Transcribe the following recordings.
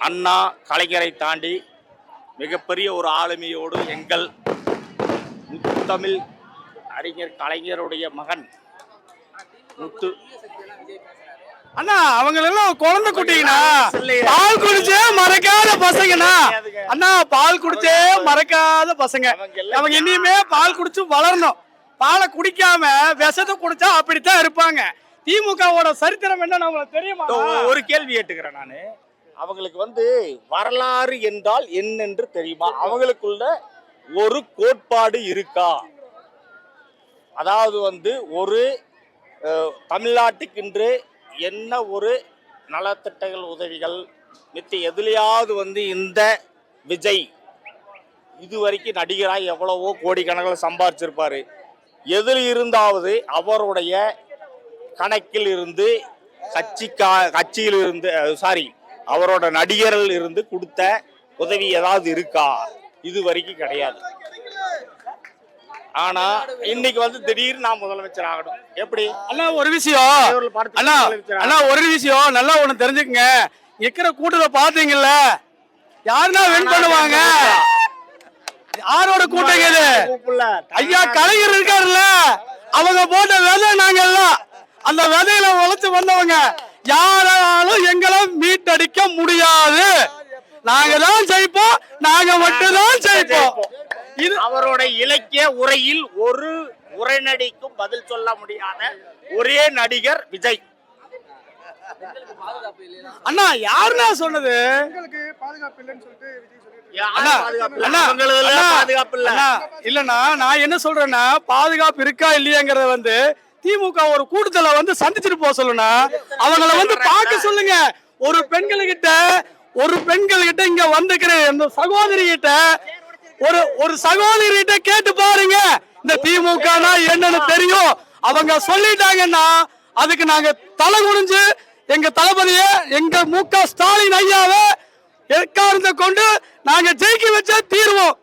அண்ணா கலைஞரை தாண்டி மிகப்பெரிய ஒரு ஆளுமையோடு எங்கள் முத்தமிழ் அறிஞர் கலைஞருடைய மகன் முத்து அண்ணா அவங்க எல்லாம் குழந்தை குட்டிங்கண்ணா, பால் குடிச்சே மறக்காத பசங்கண்ணா. அண்ணா பால் குடிச்சே மறக்காத பசங்க. அவங்க இனிமே பால் குடிச்சு வளரணும். பாலை குடிக்காம விஷத்தை குடிச்சா அப்படித்தான் இருப்பாங்க. திமுகவோட சரித்திரம் என்ன நம்மளுக்கு தெரியுமா? ஒரு கேள்வி கேட்டுக்கிறேன் நானு. அவங்களுக்கு வரலாறு என்றால் என்னென்று தெரியுமா? அவங்களுக்குள்ள ஒரு கோட்பாடு இருக்கா? அதாவது ஒரு தமிழ்நாட்டுக்கென்று என்ன ஒரு நலத்திட்டங்கள் உதவிகள் மித்த எதுலையாவது இந்த விஜய் இதுவரைக்கும் நடிகராக எவ்வளவோ கோடிக்கணக்கில் சம்பாதிச்சிருப்பாரு. எதில் இருந்தாவது அவருடைய கணக்கில் இருந்து கட்சியில் இருந்து அவரோட நடிகர்கள் இருந்து கொடுத்த உதவி ஏதாவது இருக்கா? இது வரைக்கும் கிடையாது. ஆனா இன்னைக்கு திடீர்னு நான் முதலமைச்சர் ஆகணும். எப்படி அண்ணா ஒரு விஷயம் ஒரு விஷயம் நல்லா ஒண்ணு தெரிஞ்சுக்கங்க. இருக்கிற கூட்டத்தை பாத்தீங்கல்ல, யாருன்னா வின் பண்ணுவாங்க? யாரோட கூட்டம் இது? ஐயா கலைஞர் இருக்காருல்ல, அவங்க போட்ட விதை நாங்க எல்லாம் அந்த விதையில உழைச்சு வந்தவங்க. யாராலும் எங்களை மீட்டடிக்க முடியாது. நாங்க தான் ஜெயிப்போம், நாங்க மட்டும் தான் ஜெயிப்போம். இது அவரோட இலக்கிய உரையில் ஒரு உரைநடைக்கும் பதில் சொல்ல முடியாத ஒரே நடிகர் விஜய். அண்ணா யாருன்னா சொன்னது? இல்லண்ணா நான் என்ன சொல்றேன்னா, பாதுகாப்பு இருக்கா இல்லையாங்கிறத திமுக ஒரு கூட்டத்துல சந்திச்சுட்டு போக சொல்லுனா, அவங்கள பார்க்க சொல்லுங்க. ஒரு பெண்கள் கிட்ட இங்க வந்துக்கிற இந்த சகோதரி கிட்ட ஒரு சகோதரி கிட்ட கேட்டு பாருங்க, இந்த திமுக என்னன்னு தெரியும். அவங்க சொல்லிட்டாங்கன்னா அதுக்கு நாங்க தலை குனிஞ்சு எங்க தளபதிய எங்க மு.க. ஸ்டாலின் ஐயாவை எக்காரணத்தை கொண்டு நாங்க ஜெயிக்க வச்ச தீர்வோம்.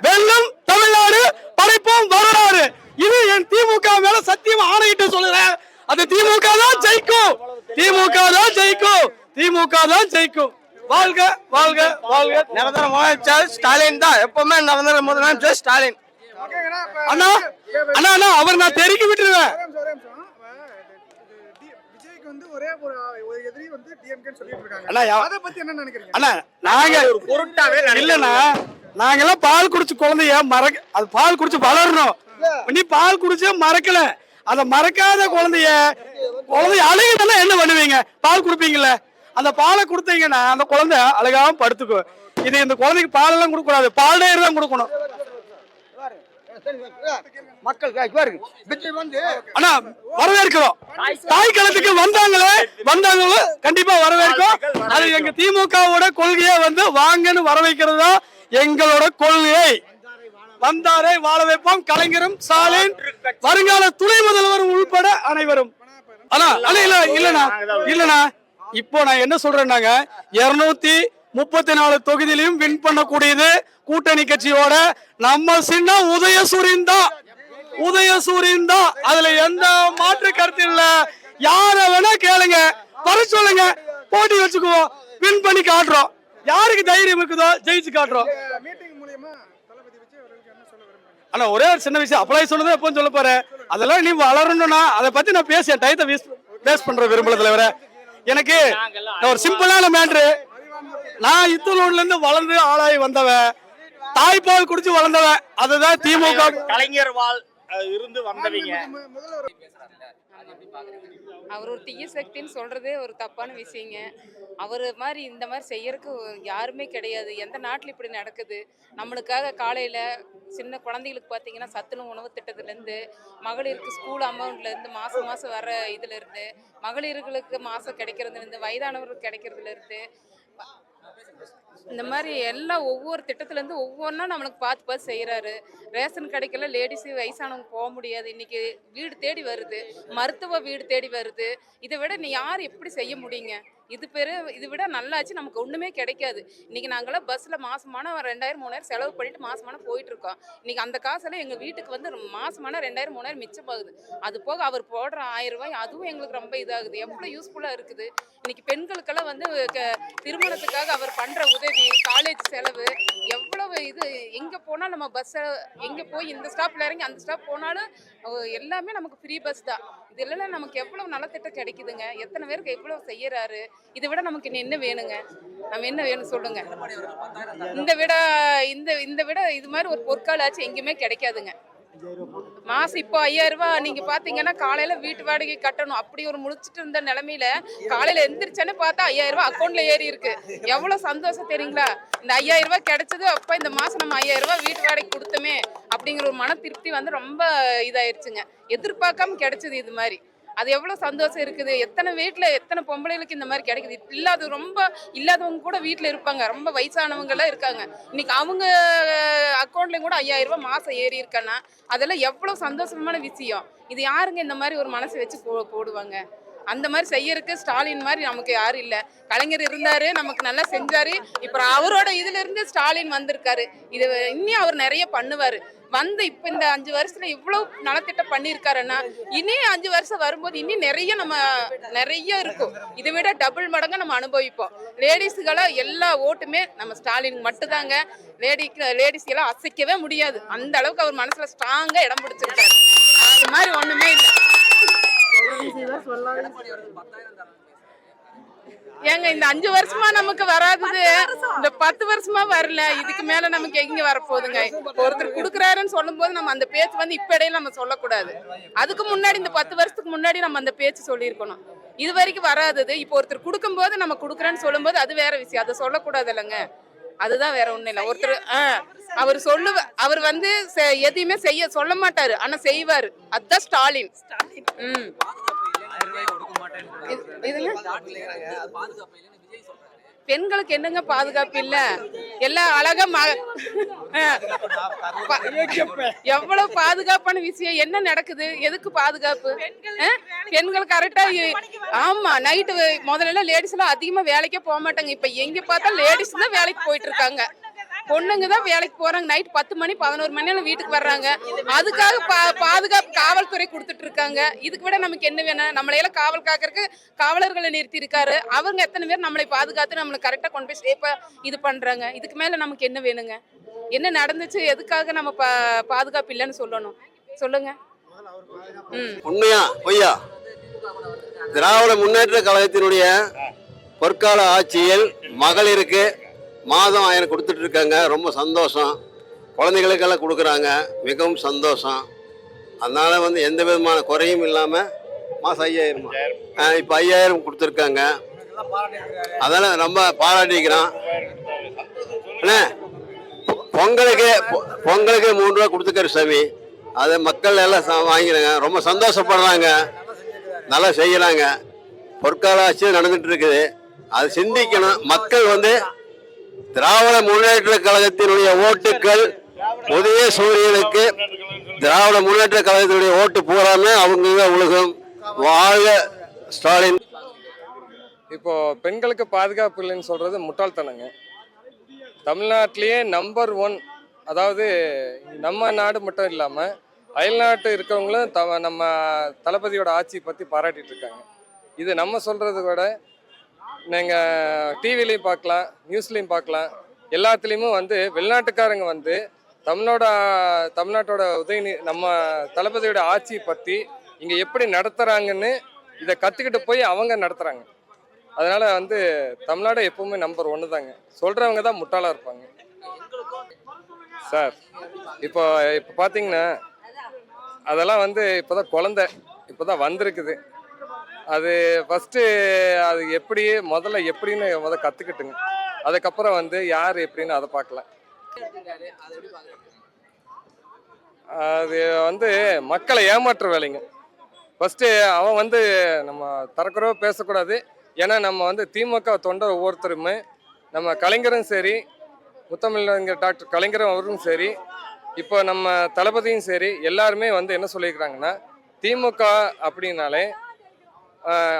வெல்லும் தமிழ்நாடு, படைப்போம் வரலாறு. இது என் திமுக மேல சத்தியம் ஆணையிட்டு சொல்லுறேன். அது திமுக தான் ஜெயிக்கும், திமுக தான் ஜெயிக்கும், திமுக தான் ஜெயிக்கும். வாழ்க வாழ்க வாழ்க. நிரந்தர முதலமைச்சர் ஸ்டாலின் தான். எப்பவுமே நிரந்தர முதலமைச்சர் ஸ்டாலின். அண்ணா அண்ணா அண்ணா அவர் நான் தெரிவிக்க விட்டுருவேன். நாங்கெல்லாம் பால் குடிச்சு குழந்தைய அது பால் குடிச்சு வளரணும். நீ பால் குடிச்சு மறக்கல, அத மறக்காத குழந்தைய அழுகுதுன்னா என்ன பண்ணுவீங்க? பால் குடுப்பீங்கல்ல, அந்த பாலை கொடுத்தீங்கன்னா அந்த குழந்தை அழகாம படுத்துக்கும். இது இந்த குழந்தைக்கு பால் எல்லாம் கொடுக்க கூடாது, பால் நேரம் தான் கொடுக்கணும். மக்கள் அண்ணா வரவேற்கிறோம். தாய் களத்துக்கு வந்தாங்களே கண்டிப்பா வரவேற்கும். அது எங்க திமுகவோட கொள்கையை வாங்கன்னு வர வைக்கிறது தான் எங்களோட கொள்கை. வந்தாரை வாழ வைப்போம். கலைஞரும் ஸ்டாலின், வருங்கால துணை முதல்வர் உள்பட அனைவரும். இல்லண்ணா இப்போ நான் என்ன சொல்றேன்னாங்க, 234 தொகுதியிலையும் வின் பண்ணக்கூடியது கூட்டணி கட்சியோட நம்ம சின்ன உதயசூரியன் தான். அதுல எந்த மாற்று கருத்து இல்ல. யார வேணா கேளுங்க, வர சொல்லுங்க, போட்டி வச்சுக்குவோம், வின் பண்ணி காட்டுறோம். யாருக்கு தைரியம் இருக்குதோ ஜெயிச்சு காட்டுறோம். ஆனா ஒரே ஒரு சின்ன விஷயம், அப்ளை சொன்னதை எப்போ சொல்ல போறேன். அதெல்லாம் நீ வளரணும்னா அதை பத்தி நான் பேச டயத்தை வேஸ்ட் பண்ற விரும்பல தலைவர. எனக்கு ஒரு சிம்பிளான மேட்ரு. நான் இத்தனூர்ல இருந்து வளர்ந்து ஆளாகி வந்தவன், தாய்ப்பால் குடிச்சு வளர்ந்தவன். அதுதான் திமுக கலைஞர் வாழ் இருந்து வந்தவங்க. அவர் ஒரு தீய சக்தின்னு சொல்றதே ஒரு தப்பான விஷயங்க. அவர் மாதிரி இந்த மாதிரி செய்யறதுக்கு யாருமே கிடையாது. எந்த நாட்டில் இப்படி நடக்குது? நம்மளுக்காக காலையில் சின்ன குழந்தைகளுக்கு பார்த்தீங்கன்னா சத்துணவு உணவு திட்டத்துலேருந்து, மகளிருக்கு ஸ்கூல் அமௌண்ட்லேருந்து, மாதம் வர இதுலேருந்து, மகளிர்களுக்கு மாதம் கிடைக்கிறதுலேருந்து, வயதானவர்களுக்கு கிடைக்கிறதுலேருந்து, இந்த மாதிரி எல்லாம் ஒவ்வொரு திட்டத்துலேருந்து ஒவ்வொன்றா நம்மளுக்கு பார்த்து செய்கிறாரு. ரேஷன் கிடைக்கல, லேடிஸு வயசானவங்க போக முடியாது. இன்றைக்கி வீடு தேடி வருது, மருத்துவ வீடு தேடி வருது. இதை விட நீ யார் எப்படி செய்ய முடியுங்க? இது விட நல்லாச்சு நமக்கு ஒண்ணுமே கிடைக்காது. இன்னைக்கு நாங்களாம் பஸ்ல மாசமான 2000 3000 செலவு பண்ணிட்டு மாசமான போயிட்டு இருக்கோம். இன்னைக்கு அந்த காசெல்லாம் எங்க வீட்டுக்கு வந்து மாசமான 2000 3000 மிச்சமாகுது. அது போக அவர் போடுற 1000 ரூபாய் அதுவும் எங்களுக்கு ரொம்ப இதாகுது. எவ்வளவு யூஸ்ஃபுல்லா இருக்குது. இன்னைக்கு பெண்களுக்கெல்லாம் வந்து திருமணத்துக்காக அவர் பண்ற உதவி, காலேஜ் செலவு, எவ்வளவு இது. எங்க போனா நம்ம பஸ் எங்க போய் இந்த ஸ்டாப்ல இறங்கி அந்த ஸ்டாப் போனாலும் எல்லாமே நமக்கு ஃப்ரீ பஸ் தான். இதெல்லாம் நமக்கு எவ்வளவு நலத்திட்டம் கிடைக்குதுங்க. எத்தனை பேருக்கு எவ்வளவு செய்யறாரு. இதை விட நமக்கு இன்னும் என்ன வேணுங்க? நம்ம என்ன வேணும் சொல்லுங்க. இந்த விட இது மாதிரி ஒரு பொற்கால ஆச்சு எங்கேயுமே கிடைக்காதுங்க. மாசம் இப்போ 5000 ரூபாய் நீங்க பாத்தீங்கன்னா காலையில வீட்டு வாடகை கட்டணும். அப்படி ஒரு முழிச்சிட்டு இருந்த நிலைமையில காலையில எந்திரிச்சேன்னு பார்த்தா 5000 ரூபாய் அக்கௌண்ட்ல ஏறி இருக்கு. எவ்வளவு சந்தோஷம் தெரியுங்களா? இந்த 5000 ரூபாய் கிடைச்சது. அப்ப இந்த மாசம் நம்ம 5000 ரூபாய் வீட்டு வாடகை கொடுத்தோமே அப்படிங்கிற ஒரு மன திருப்தி வந்து ரொம்ப இதாயிருச்சுங்க. எதிர்பார்க்காம கிடைச்சது இது மாதிரி. அது எவ்வளவு சந்தோஷம் இருக்குது. எத்தனை வீட்டுல எத்தனை பொம்பளைகளுக்கு இந்த மாதிரி கிடைக்குது. இல்லாதவங்க கூட வீட்டுல இருப்பாங்க. ரொம்ப வயசானவங்க எல்லாம் இருக்காங்க. இன்னைக்கு அவங்க அக்கௌண்ட்லயும் கூட 5000 ரூபாய் மாசம் ஏறி இருக்கன்னா அதெல்லாம் எவ்வளவு சந்தோஷமான விஷயம். இது யாருங்க இந்த மாதிரி ஒரு மனசை வச்சு போடுவாங்க? அந்த மாதிரி செய்யறதுக்கு ஸ்டாலின் மாதிரி நமக்கு யாரும் இல்ல. கலைஞர் இருந்தாரு, நமக்கு நல்லா செஞ்சாரு. இப்ப அவரோட இதுல இருந்து ஸ்டாலின் வந்திருக்காரு. இது இன்னும் அவர் நிறைய பண்ணுவாரு. இப்ப இந்த 5 வருஷத்துல இவ்வளவு நலத்திட்டம் பண்ணிருக்காருன்னா இனி 5 வருஷம் வரும்போது இன்னும் நிறைய இருக்கும். இதை விட டபுள் மடங்கு நம்ம அனுபவிப்போம். லேடிஸுகளா எல்லா ஓட்டுமே நம்ம ஸ்டாலின் மட்டும்தாங்க. லேடிஸ் எல்லாம் அசைக்கவே முடியாது. அந்த அளவுக்கு அவர் மனசுல ஸ்ட்ராங்கா இடம் பிடிச்சிருக்காரு. அது மாதிரி ஒண்ணுமே இல்லை. ஏங்க இந்த 5 வருஷமா நமக்கு வராதது இந்த 10 வருஷமா வரல. இதுக்கு மேல நமக்கு எங்க வரப்போகுதுங்க? ஒருத்தர் குடுக்குறாருன்னு சொல்லும் போது நம்ம அந்த பேச்சு வந்து இப்ப இடையில நம்ம சொல்லக்கூடாது. அதுக்கு முன்னாடி இந்த 10 வருஷத்துக்கு முன்னாடி நம்ம அந்த பேச்சு சொல்லியிருக்கணும். இது வரைக்கும் வராதது இப்போ ஒருத்தர் கொடுக்கும் போது நம்ம குடுக்குறேன்னு சொல்லும் போது அது வேற விஷயம். அதை சொல்லக்கூடாது இல்லைங்க. அதுதான் வேற ஒண்ணும் இல்லை. ஒருத்தர் அவர் வந்து எதையுமே சொல்ல மாட்டாரு, ஆனா செய்வாரு. அதுதான் ஸ்டாலின். பெண்களுக்கு என்னங்க பாதுகாப்பு இல்ல? எல்லாம் அழகா எவ்வளவு பாதுகாப்பான விஷயம் என்ன நடக்குது? எதுக்கு பாதுகாப்பு? பெண்கள் கரெக்டா ஆமா நைட்டு முதல்ல லேடிஸ் எல்லாம் அதிகமா வேலைக்கே போக மாட்டாங்க. இப்ப எங்க பார்த்தா லேடிஸ் தான் வேலைக்கு போயிட்டு இருக்காங்க. பொண்ணுங்க தான் வேலைக்கு போறாங்க. நைட் 10 மணி 11 மணி வீட்டுக்கு வர்றாங்க. அதுக்காக பாதுகாப்பு காவல்துறை கொடுத்துட்டு இருக்காங்க. இதுக்கு விட நமக்கு என்ன வேணும்? நம்மளையெல்லாம் காவல் காக்கிறதுக்கு காவலர்களை நிறுத்தி இருக்காரு. அவங்க எத்தனை பேர் நம்மளை பாதுகாத்து நம்மளை கரெக்டா கொண்டு போய் சேஃபா இது பண்றாங்க. இதுக்கு மேல நமக்கு என்ன வேணுங்க? என்ன நடந்துச்சு? எதுக்காக நம்ம பாதுகாப்பு இல்லைன்னு சொல்லணும்? சொல்லுங்க. உண்மையா பொய்யா? திராவிட முன்னேற்ற கழகத்தினுடைய பொற்கால ஆட்சியில் மகளிருக்கு மாதம் 1000 கொடுத்துட்டு இருக்காங்க. ரொம்ப சந்தோஷம். குழந்தைகளுக்கெல்லாம் கொடுக்குறாங்க. மிகவும் சந்தோஷம். அதனால வந்து எந்த விதமான குறையும் இல்லாமல் மாதம் 5000 இப்போ 5000 கொடுத்துருக்காங்க. அதெல்லாம் ரொம்ப பாராட்டிக்கிறோம். பொங்கலுக்கு 3 ரூபா கொடுத்துக்காரு சாமி. அதை மக்கள் எல்லாம் வாங்கிறாங்க. ரொம்ப சந்தோஷப்படுறாங்க. நல்லா செய்யறாங்க. பொற்கால ஆட்சி நடந்துட்டு இருக்குது. அது சிந்திக்கணும். மக்கள் வந்து திராவிட முன்னேற்ற கழகத்தினுடைய ஓட்டுக்கள் உதய சூரியனுக்கு திராவிட முன்னேற்ற கழகத்தினுடைய ஓட்டு பூராமே அவங்க உலகம். வாழ்க ஸ்டாலின். இப்போ பெண்களுக்கு பாதுகாப்பு இல்லைன்னு சொல்றது முட்டாள்தனங்க. தமிழ்நாட்டிலேயே நம்பர் 1, அதாவது நம்ம நாடு மட்டும் இல்லாமல் அயல்நாட்டு இருக்கவங்களும் நம்ம தளபதியோட ஆட்சி பற்றி பாராட்டிட்டு இருக்காங்க. இது நம்ம சொல்கிறத விட நீங்கள் டிவிலையும் பார்க்கலாம், நியூஸ்லையும் பார்க்கலாம். எல்லாத்துலேயுமே வந்து வெளிநாட்டுக்காரங்க வந்து தமிழ்நாட்டோட நம்ம தளபதியோட ஆட்சியை பற்றி இங்கே எப்படி நடத்துகிறாங்கன்னு இதை கற்றுக்கிட்டு போய் அவங்க நடத்துகிறாங்க. அதனால் வந்து தமிழ்நாடு எப்பவுமே நம்பர் 1 தாங்க. சொல்கிறவங்க தான் முட்டாளாக இருப்பாங்க சார். இப்போ பார்த்தீங்கன்னா அதெல்லாம் வந்து இப்போ தான் குழந்தை இப்போ தான் வந்திருக்குது. அது ஃபஸ்ட்டு அது முதல்ல எப்படின்னு கற்றுக்கிட்டுங்க. அதுக்கப்புறம் வந்து யார் எப்படின்னு அதை பார்க்கலாம். அது வந்து மக்களை ஏமாற்ற வேலைங்க. ஃபஸ்ட்டு அவன் வந்து நம்ம தரக்குறவ பேசக்கூடாது. ஏன்னா நம்ம வந்து திமுக தொண்டர் ஒவ்வொருத்தருமே நம்ம கலைஞரும் சரி, முத்தமிழறிஞர் டாக்டர் கலைஞரும் அவரும் சரி, இப்போ நம்ம தளபதியும் சரி, எல்லாருமே வந்து என்ன சொல்லியிருக்கிறாங்கன்னா திமுக அப்படின்னாலே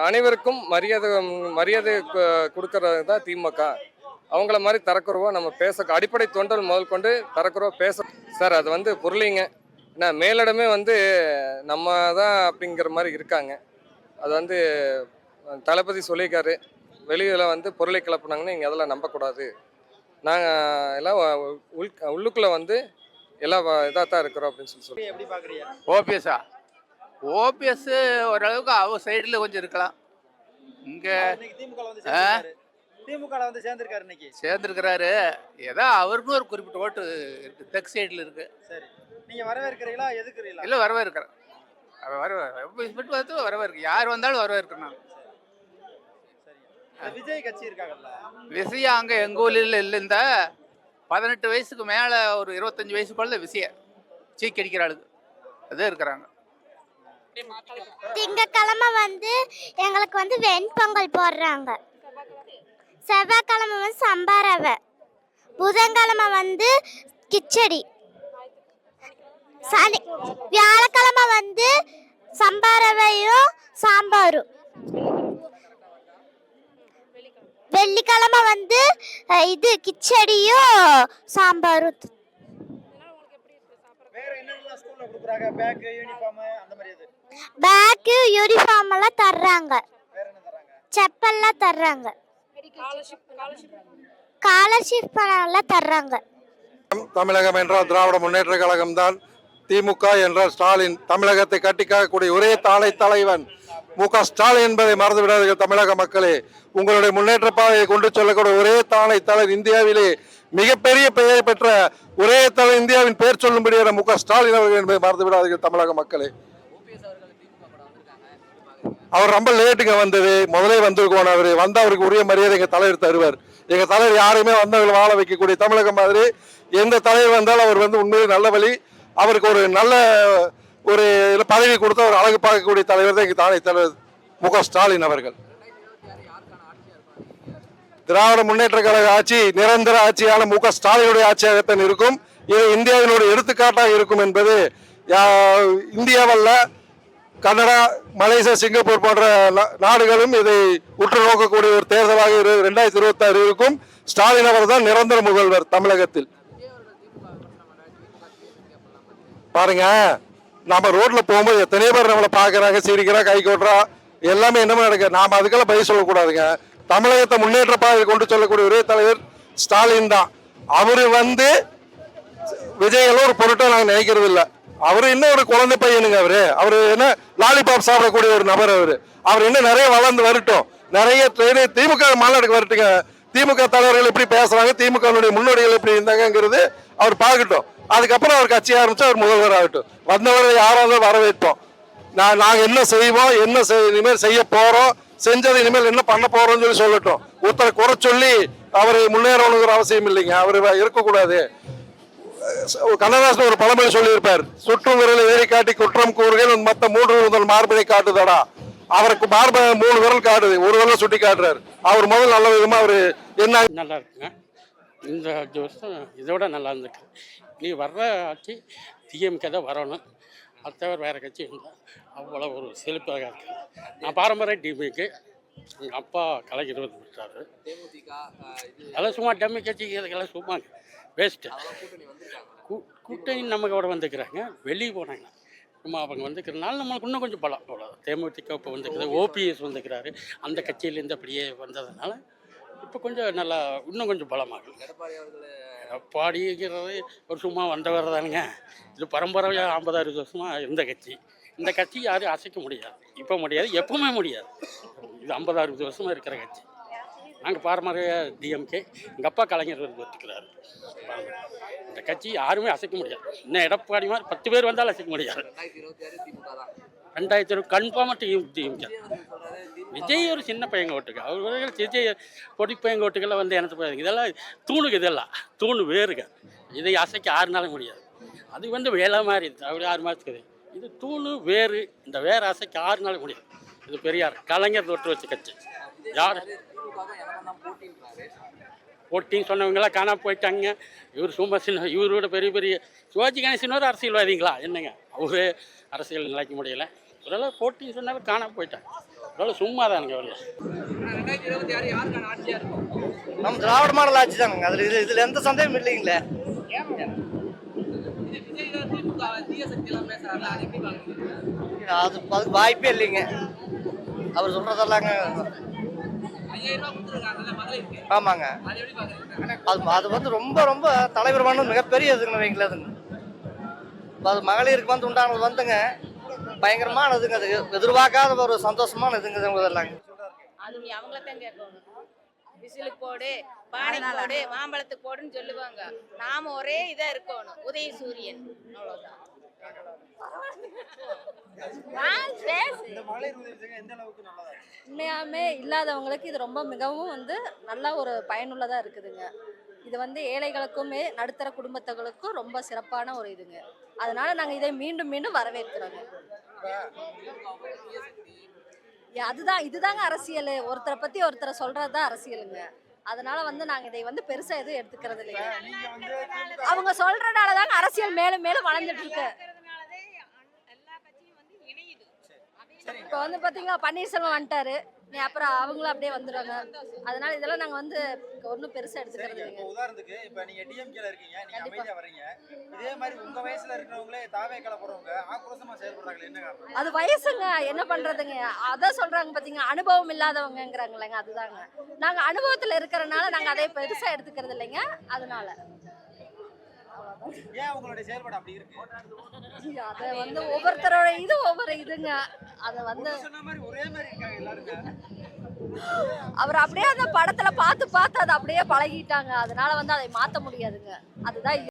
அனைவருக்கும் மரியாதை கொடுக்கறது தான் திமுக. அவங்கள மாதிரி தரக்குறவா நம்ம பேச அடிப்படை தொண்டல் முதல் கொண்டு தரக்குறவா பேச சார். அது வந்து பொருளிங்க. ஏன்னா மேலிடமே வந்து நம்ம தான் அப்படிங்கிற மாதிரி இருக்காங்க. அது வந்து தளபதி சொல்லியிருக்காரு, வெளியில் வந்து பொருளை கிளப்புனாங்கன்னு நீங்கள் அதெல்லாம் நம்பக்கூடாது. நாங்கள் எல்லாம் உள்ளுக்குள்ளே வந்து எல்லாம் இதாக தான் இருக்கிறோம் அப்படின்னு சொல்லி எப்படி பாக்குறீங்க? ஓபிஎஸ்ஸா? ஓபிஎஸ் ஓரளவுக்கு அவர் சைடில் கொஞ்சம் இருக்கலாம். இங்கே திமுக வந்து சேர்ந்திருக்காரு. திமுக வந்து சேர்ந்திருக்காரு இன்னைக்கு. சேர்ந்துருக்கிறாரு. ஏதோ அவருக்கும் ஒரு குறிப்பிட்ட ஓட்டு இருக்குது, தெற்கு சைடில் இருக்கு. சரி, நீங்க வரவேற்கிறீங்களா எதுக்குறீங்களா? இல்லை, வரவேற்கிறேன். வரவேற்கு யார் வந்தாலும் வரவேற்கிறேன். விஜய் கட்சி இருக்காங்கல்ல, விசையா அங்கே எங்கள் ஊரில் இல்லை. இந்த 18 வயசுக்கு மேலே ஒரு 25 வயசுக்குள்ள விசைய சீக் அடிக்கிற ஆளுக்கு அதே இருக்கிறாங்க. திங்கக்கிழமை வந்து எங்களுக்கு வந்து வெண்பொங்கல் போடுறாங்க. செவ்வாய்க்கிழமை வந்து சம்பாரவை, புதன்கிழமை வந்து கிச்சடி, சனி வியாழக்கிழமை வந்து சம்பாரவையும் சாம்பாரும், வெள்ளிக்கிழமை வந்து இது கிச்சடியும் சாம்பாரும். வேற என்னென்ன ஸ்கூல்ல கொடுக்குறாங்க? பேக், யூனிஃபார்ம் அந்த மாதிரி எது? பேக்கு யூனிஃபார்ம் எல்லாம் தர்றாங்க, வேற என்ன தராங்க? செப்பல்லாம் தர்றாங்க, ஸ்காலர்ஷிப் எல்லாம் தர்றாங்க. தமிழகம் என்றால் திராவிட முன்னேற்ற கழகம் தான். திமுக என்றால் ஸ்டாலின். தமிழகத்தை கட்டிக்காக்கக்கூடிய ஒரே தலைவன் மு.க. ஸ்டாலின் என்பதை மறந்து விடாதீர்கள் தமிழக மக்களே. உங்களுடைய முன்னேற்ற பாதையை கொண்டு சொல்லக்கூடிய ஒரே தலைவர், இந்தியாவிலே மிகப்பெரிய பெயர் பெற்ற ஒரே தலைவர், இந்தியாவின் பேர் சொல்லும்படியான மு.க. ஸ்டாலின் அவர்கள் என்பதை மறந்து விடாதீர்கள் தமிழக மக்களே. அவர் ரொம்ப லேட்டுங்க வந்தது, முதலே வந்திருக்கோம். அவர் வந்த அவருக்கு உரிய மரியாதை எங்க தலைவர் தருவார். எங்க தலைவர் யாருமே வந்தவர்கள் வாழ வைக்கக்கூடிய தமிழகம் மாதிரி எந்த தலைவர் வந்தாலும் அவர் வந்து உண்மையிலே நல்ல வழி. அவருக்கு ஒரு நல்ல ஒரு பதவி கொடுத்து அவர் அழகு பார்க்கக்கூடிய தலைவர் தான் எங்க தலைவர் மு.க. ஸ்டாலின் அவர்கள். திராவிட முன்னேற்ற கழக ஆட்சி நிரந்தர ஆட்சியான மு.க. ஸ்டாலினுடைய ஆட்சியாகத்தான் இருக்கும். இது இந்தியாவினுடைய எடுத்துக்காட்டாக இருக்கும் என்பது இந்தியாவல்ல, கனடா, மலேசியா, சிங்கப்பூர் போன்ற நாடுகளும் இதை உற்று நோக்கக்கூடிய ஒரு தேர்தலாக 2026 இருக்கும். ஸ்டாலின் அவர் தான் நிரந்தர முதல்வர் தமிழகத்தில். பாருங்க, நம்ம ரோட்ல போகும்போது எத்தனையோ பேர் நம்மளை பாக்குறாங்க, சிரிக்கிறா, கை கொட்டுறா, எல்லாமே என்னமே நடக்குது. நாம அதுக்கெல்லாம் பதில் சொல்லக்கூடாதுங்க. தமிழகத்தை முன்னேற்ற பாதையை கொண்டு சொல்லக்கூடிய ஒரே தலைவர் ஸ்டாலின் தான். அவரு வந்து விஜயெல்லாம் ஒரு பொருட்டை நாங்கள் நினைக்கிறது இல்லை. அவரு இன்னும் ஒரு குழந்தை பையனுங்க. அவரு என்ன லாலிபாப் சாப்பிடக்கூடிய ஒரு நபர். அவர் இன்னும் நிறைய வளர்ந்து வரட்டும், நிறைய திமுக மாநாடுக்கு வரட்டுங்க. திமுக தலைவர்கள் எப்படி பேசுறாங்க, திமுக முன்னோடிகள் எப்படி இருந்தாங்கிறது அவர் பார்க்கட்டும். அதுக்கப்புறம் அவர் கட்சி ஆரம்பிச்சு அவர் முதல்வர் ஆகட்டும். வந்தவரை யாராவது வரவேற்போம். நாங்க என்ன செய்வோம், என்ன இனிமேல் செய்ய போறோம், செஞ்சது இனிமேல் என்ன பண்ண போறோம்னு சொல்லட்டும். ஒருத்தரை குறை சொல்லி அவர் முன்னேறணுங்கிற அவசியம் இல்லைங்க. அவர் இருக்கக்கூடாது. கண்ணதாசன் ஒரு பழமொழி சொல்லியிருப்பார், சுற்றும் விரலை ஏறி காட்டி குற்றம் கூறுகள் மற்ற 3 முதல் மார்பினை காட்டுதடா. அவருக்கு மார்பை 3 விரல் காட்டுது, ஒரு விரல் சுட்டி காட்டுறாரு. அவர் முதல் நல்ல விதமா அவரு என்ன நல்லா இருக்குங்க. இந்த 5 வருஷம் இதோட நல்லா இருந்துருக்கு. நீ வர்ற ஆட்சி டிஎம்கே தான் வரணும். அது தவிர வேறு கட்சி இருந்தால் அவ்வளோ ஒரு செழிப்பாக இருக்குது. நான் பாரம்பரிய டிஎம்கே, எங்கள் அப்பா கலைஞர் வந்து விட்டார். அதெல்லாம் சும்மா டம்மி கட்சி இதுக்கெல்லாம் சும்மா வேஸ்ட்டு. கூட்டணி நம்ம கூட வந்துக்கிறாங்க, வெளியே போனாங்க. சும்மா அவங்க வந்துக்கிறதுனால நம்மளுக்கு இன்னும் கொஞ்சம் பலம். அவ்வளோ தேமுதிக இப்போ வந்துக்கிறது, ஓபிஎஸ் வந்துக்கிறாரு, அந்த கட்சியிலேருந்து அப்படியே வந்ததுனால இப்போ கொஞ்சம் நல்லா இன்னும் கொஞ்சம் பலமாகும். எடப்பாடிங்கிறது ஒரு சும்மா வந்தவர் தானுங்க. இது பரம்பரையாக 50-60 வருஷமாக இருந்த கட்சி. இந்த கட்சி யாரும் அசைக்க முடியாது, இப்போ முடியாது, எப்பவுமே முடியாது. இது 50-60 வருஷமாக இருக்கிற கட்சி. நாங்கள் பாரம்பரிய டிஎம்கே, எங்கள் அப்பா கலைஞர் வந்து ஒத்துக்கிறாரு. இந்த கட்சி யாருமே அசைக்க முடியாது. இன்னும் எடப்பாடி மாதிரி 10 பேர் வந்தாலும் அசைக்க முடியாது. 2020 கன்ஃபார்மாக டிஎம்கே. விஜய் ஒரு சின்ன பையங்க ஓட்டுக்கு, அவர் விஜய் பொடி பையங்க ஓட்டுக்கெல்லாம் வந்து எனக்கு போயிருங்க. இதெல்லாம் தூணுக்கு, இதெல்லாம் தூணு வேறுங்க. இதை அசைக்க 6 நாளும் முடியாது. அது வந்து வேலை மாதிரி அப்படி 6 மாதத்துக்கு. இது தூணு வேறு, இந்த வேறு அசைக்க 6 நாளும் முடியாது. இது பெரியார் கலைஞர் தொட்டு வச்ச கட்சி. யார் போட்டின்னு சொன்னவங்களாம் காணாமல் போயிட்டாங்க. இவர் சும்மா சின்ன, இவரோட பெரிய பெரிய சிவாஜி கணேசனோட அரசியல்வாதிங்களா என்னங்க, அவரு அரசியல் நிலைக்க முடியலை. இதெல்லாம் போட்டின்னு சொன்னாலும் காணாமல் போயிட்டாங்க. அதனால சும்மா தானுங்க அவர். நம்ம திராவிட மாடல் ஆட்சி தாங்க. அதுல இதுல எந்த சந்தேகம் இல்லைங்களே. அதுக்கு வாய்ப்பே இல்லைங்க. அவர் சொல்றதெல்லாங்க. ஆமாங்க. அது வந்து ரொம்ப ரொம்ப தலைவரமான மிகப்பெரிய இதுங்க வைங்களேன். அதுங்க அது மகளிருக்கு வந்து உண்டானது வந்துங்க பயங்கரமானதுங்க. அது எதிர்பார்க்காத ஒரு சந்தோஷமானதுங்க இதெல்லாங்க. அது நீ அவங்கள தான் கேட்கணும். விசிலுக்கு போடு, பானைக்கு போடு, மாம்பழத்துக்கு போடுன்னு சொல்லுவாங்க. நாம ஒரே இதா இருக்கணும், உதயசூரியன். அவ்வளவுதான். உண்மையாமே இல்லாதவங்களுக்கு இது ரொம்ப மிகவும் வந்து நல்ல ஒரு பயனுள்ளதா இருக்குதுங்க. இது வந்து ஏழைகளுக்குமே நடுத்தர குடும்பத்தங்களுக்கும் ரொம்ப சிறப்பான ஒரு இதுங்க. அதனால நாங்க இதை மீண்டும் மீண்டும் வரவேற்கிறோங்க. இதுதாங்க அரசியல். ஒருத்தரை பத்தி ஒருத்தரை சொல்றதுதான் அரசியலுங்க. அதனால வந்து நாங்க இதை வந்து பெருசா எதுவும் எடுத்துக்கிறது இல்லைங்க. அவங்க சொல்றதுனாலதாங்க அரசியல் மேலும் மேலும் வளர்ந்துட்டு இருக்கு. இப்ப வந்து பாத்தீங்கன்னா பன்னீர்செல்வம் வந்துட்டாரு, நீ அப்புறம் அவங்களும் அப்படியே வந்துடுவாங்க. அதனால இதெல்லாம் நாங்க வந்து ஒன்றும் பெருசா எடுத்துக்கிறது இல்லைங்க. உதாரணத்துக்கு இப்ப நீங்க டிஎம்கேல இருக்கீங்க, நீங்க அமைதியா வர்றீங்க. இதே மாதிரி உங்க வயசுல இருக்கிறவங்களே தாவேக்கால போறவங்க ஆக்ரோஷமா செயல்படுறாங்க. என்ன காரணம்? அது வயசுங்க, என்ன பண்றதுங்க. அதான் சொல்றாங்க பாத்தீங்க, அனுபவம் இல்லாதவங்கிறாங்களேங்க. அதுதாங்க நாங்க அனுபவத்துல இருக்கிறனால நாங்க அதை பெருசா எடுத்துக்கிறது இல்லைங்க. அதனால ஏன் உங்களுடைய செயல்பாடு அப்படி இருக்கு? அத வந்து ஒவ்வொருத்தரோட இது ஒவ்வொரு இதுங்க. அத வந்து சொன்ன மாதிரி ஒரே மாதிரி இருக்காங்க எல்லாரும். அவர் அப்படியே அந்த படத்துல பார்த்து பார்த்து அதை அப்படியே பழகிட்டாங்க. அதனால வந்து அதை மாத்த முடியாதுங்க. அதுதான்